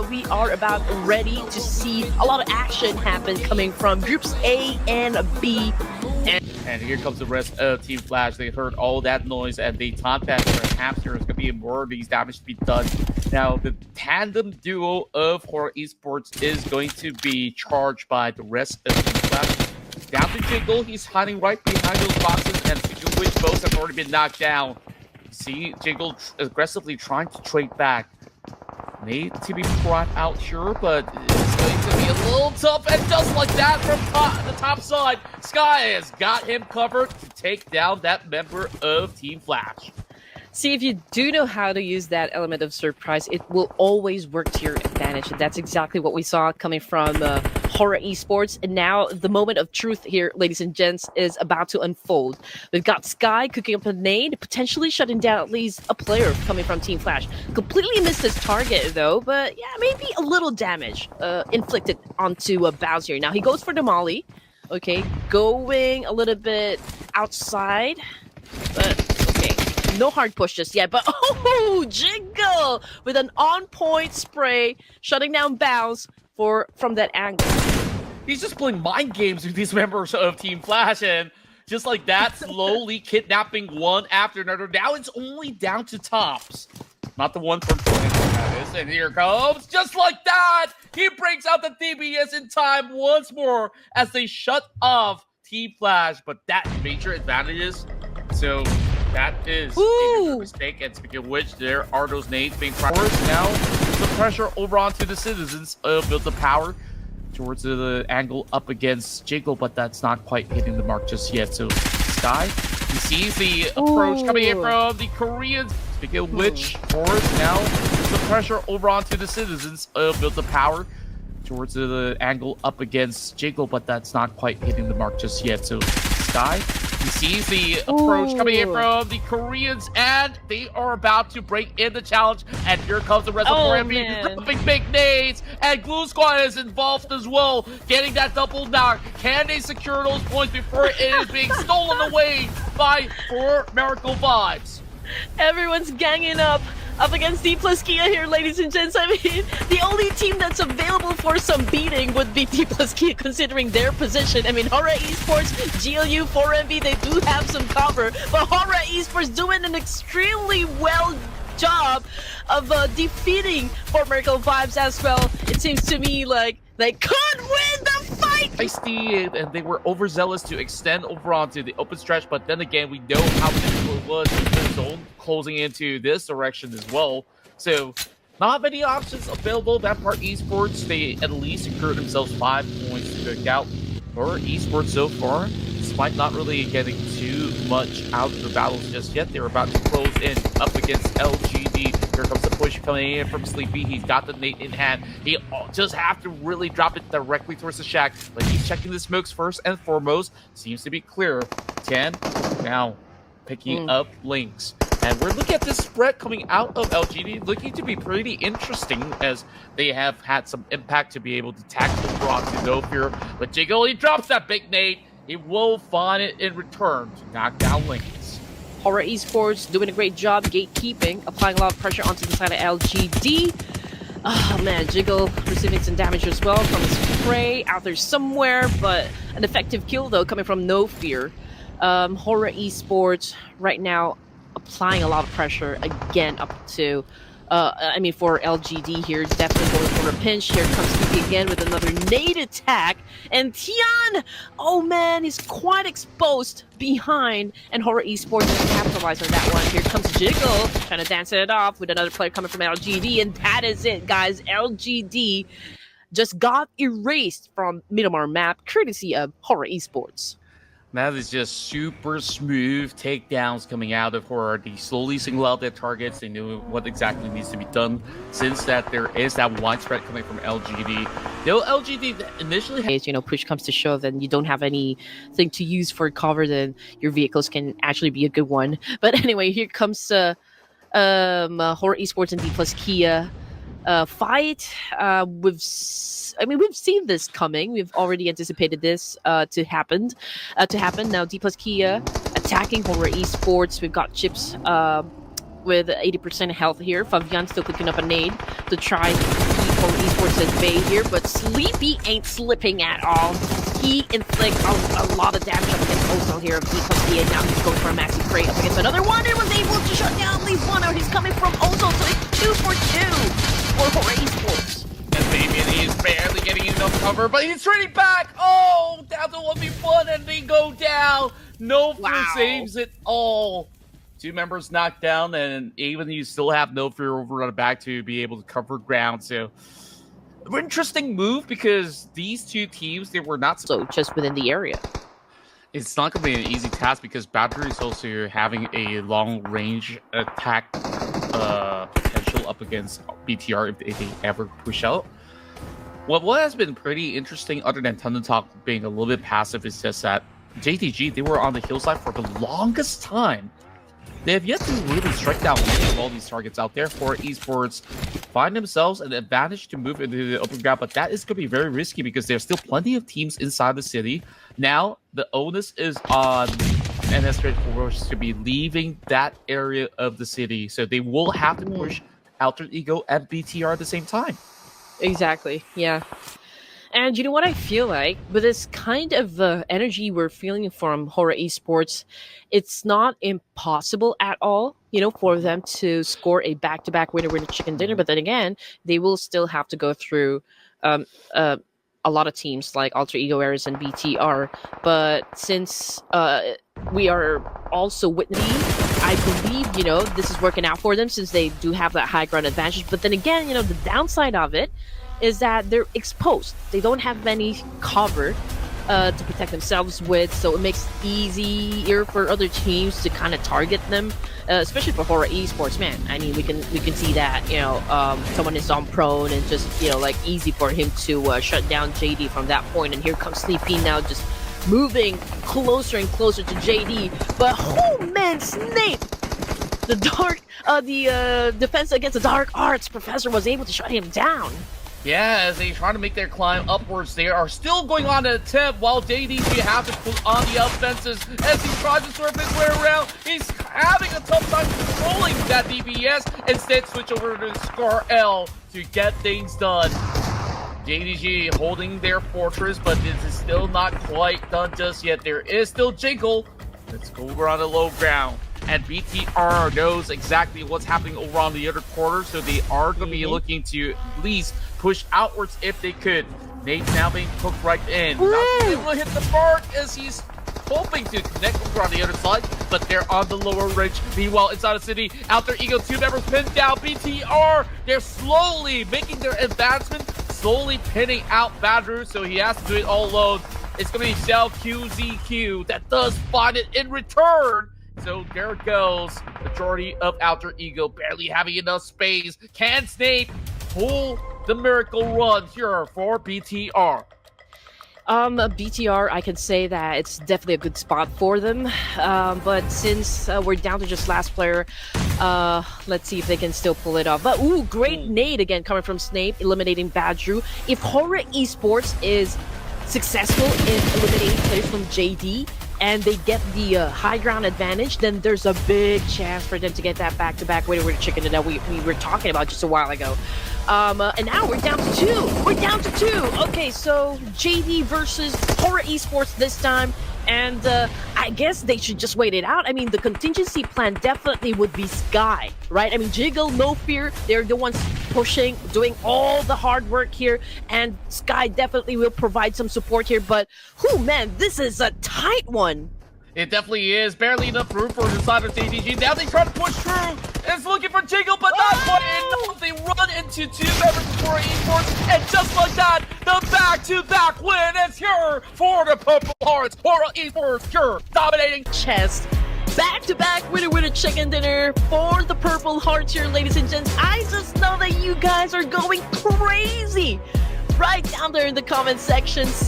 We are about ready to see a lot of action happen coming from groups A and B. And here comes the rest of Team Flash. They heard all that noise and they thought that perhaps there is going to be more of these damage to be done. Now, the tandem duo of Horaa Esports is going to be charged by the rest of Team Flash. Down to Jiggle. He's hiding right behind those boxes, and speaking of which, both have already been knocked down. You see Jiggle aggressively trying to trade back. Need to be brought out here, but it's going to be a little tough. And just like that from the top side, Sky has got him covered to take down that member of Team Flash. See, if you do know how to use that element of surprise, it will always work to your advantage. And that's exactly what we saw coming from Horaa Esports. And now the moment of truth here, ladies and gents, is about to unfold. We've got Sky cooking up a nade, potentially shutting down at least a player coming from Team Flash. Completely missed his target, though, but yeah, maybe a little damage inflicted onto Bowser. Now he goes for the Molly. Okay, going a little bit outside, but okay. No hard push just yet, but oh, Jiggle with an on-point spray, shutting down Bounce from that angle. He's just playing mind games with these members of Team Flash, and just like that, slowly kidnapping one after another. Now it's only down to Tops. Not the one from that is, and here comes, just like that, he breaks out the DBS in time once more as they shut off Team Flash, but that major advantages, so that is a mistake, and speaking of which, there are those nades being fired. Now, the pressure over onto the citizens build the power towards the angle up against Jiggle, but that's not quite hitting the mark just yet. So, Sky, he sees the approach coming in from the Koreans. Speaking of which, Forrest now, the pressure over onto the citizens build the power towards the angle up against Jiggle, but that's not quite hitting the mark just yet. So, Sky, he sees the approach coming in from the Koreans, and they are about to break in the challenge. And here comes the rest of the dropping big nades, and Glue Squad is involved as well, getting that double knock. Can they secure those points before it is being stolen away by 4 Miracle Vibes? Everyone's ganging up against D+Kia here, ladies and gents. I mean, the only team that's available for some beating would be D+Kia, considering their position. I mean, Horaa Esports, GLU, 4MV, they do have some cover, but Horaa Esports doing an extremely well job of defeating 4 Miracle Vibes as well. It seems to me like they could win the fight! Feisty, and they were overzealous to extend over onto the open stretch, but then again, we know how difficult it was with the zone closing into this direction as well. So, not many options available. That part Esports, they at least secured themselves 5 points to pick out. For Esports so far, despite not really getting too much out of the battles just yet, they're about to close in up against LGD. Here comes the push coming in from Sleepy. He's got the nade in hand. He just have to really drop it directly towards the shack. But he's checking the smokes first and foremost. Seems to be clear. 10 now picking up links. And we're looking at this spread coming out of LGD, looking to be pretty interesting as they have had some impact to be able to tackle Bronx no fear. But Jiggle, he drops that big nade. He will find it in return to knock down Lincolns. Horaa Esports doing a great job gatekeeping, applying a lot of pressure onto the side of LGD. Oh man, Jiggle receiving some damage as well from his spray out there somewhere, but an effective kill though coming from No Fear. Horaa Esports right now applying a lot of pressure again up to for LGD here, definitely going for a pinch. Here comes Sleepy again with another nade attack, and Tian, oh man, he's quite exposed behind, and Horaa Esports can capitalize on that one. Here comes Jiggle trying to dance it off with another player coming from LGD, and that is it, guys. LGD just got erased from Miramar map courtesy of Horaa Esports. That is just super smooth takedowns coming out of Horaa. They slowly single out their targets. They knew what exactly needs to be done since that there is that widespread coming from LGD. Though LGD initially push comes to shove and you don't have anything to use for cover, then your vehicles can actually be a good one. But anyway, here comes Horaa Esports and D+Kia fight. We've seen this coming. We've already anticipated this to happen. Now D+Kia attacking Horaa Esports. We've got Chips with 80% health here. Fabian still cooking up a nade to try to keep Horror Esports at bay here, but Sleepy ain't slipping at all. He inflicts a lot of damage up against Ozone here. He comes the now he's going for a massive spray up against another one and was able to shut down at least one out. He's coming from Ozone, so it's 2 for 2 for Horror Esports. And Fabian is barely getting enough cover, but he's trading back. Oh, down to 1v1 and they go down. No fear saves it all. 2 members knocked down, and even you still have no fear over on the back to be able to cover ground. So, interesting move because these 2 teams, they were not so just within the area. It's not going to be an easy task because Badger is also having a long-range attack potential up against BTR if they ever push out. What has been pretty interesting, other than Thundertalk being a little bit passive, is just that JTG, they were on the hillside for the longest time. They have yet to really strike down many of all these targets out there. For esports, find themselves an advantage to move into the open ground, but that is going to be very risky because there's still plenty of teams inside the city. Now, the onus is on NS Straight Force to be leaving that area of the city, so they will have to push Alter Ego and BTR at the same time. Exactly, yeah. And you know what I feel like? With this kind of energy we're feeling from Horror Esports, it's not impossible at all, you know, for them to score a back-to-back winner-winner chicken dinner. But then again, they will still have to go through a lot of teams like Alter Ego, Ares, and BTR. But since we are also witnessing, I believe, you know, this is working out for them since they do have that high ground advantage. But then again, you know, the downside of it is that they're exposed. They don't have any cover to protect themselves with, so it makes it easier for other teams to kind of target them, especially for Horror Esports. Man, I mean, we can see that, you know, someone is on prone and just, you know, like easy for him to shut down JD from that point. And here comes Sleepy now, just moving closer and closer to JD. But oh man, Snape! The defense against the dark arts professor was able to shut him down. Yeah, as they try to make their climb upwards, they are still going on an attempt while JDG has to put on the offenses as he tries to surf his way around. He's having a tough time controlling that DPS. Instead, switch over to Scar L to get things done. JDG holding their fortress, but this is still not quite done just yet. There is still Jiggle. Let's go over on the low ground. And BTR knows exactly what's happening over on the other quarter, so they are going to be looking to at least push outwards if they could. Nate's now being hooked right in. Not able to hit the mark as he's hoping to connect over on the other side, but they're on the lower ridge. Meanwhile, inside the city, Alter Ego 2 members pinned down. BTR, they're slowly making their advancement, slowly pinning out Badru, so he has to do it all alone. It's going to be Cell QZQ that does find it in return. So there it goes. Majority of Alter Ego barely having enough space. Can Snape pull the miracle run here for BTR? BTR, I can say that it's definitely a good spot for them. But since we're down to just last player, let's see if they can still pull it off. But ooh, great nade again coming from Snape, eliminating Badru. If Horror Esports is successful in eliminating players from JD, and they get the high ground advantage, then there's a big chance for them to get that back-to-back winner chicken that we were talking about just a while ago. And now we're down to 2. We're down to 2. Okay, so JD versus Horror Esports this time. And I guess they should just wait it out. I mean, the contingency plan definitely would be Sky, right? I mean, Jiggle, no fear. They're the ones pushing, doing all the hard work here. And Sky definitely will provide some support here. But, whew, man, this is a tight one. It definitely is. Barely enough room for the side of JDG. Now they try to push through. It's looking for Jiggle, but not quite enough. They run into 2 members of Horror Esports, and just like that, the back-to-back win is here for the Purple Hearts. Horror Esports here, dominating chest. Back-to-back winner chicken dinner for the Purple Hearts here, ladies and gents. I just know that you guys are going crazy right down there in the comment section. So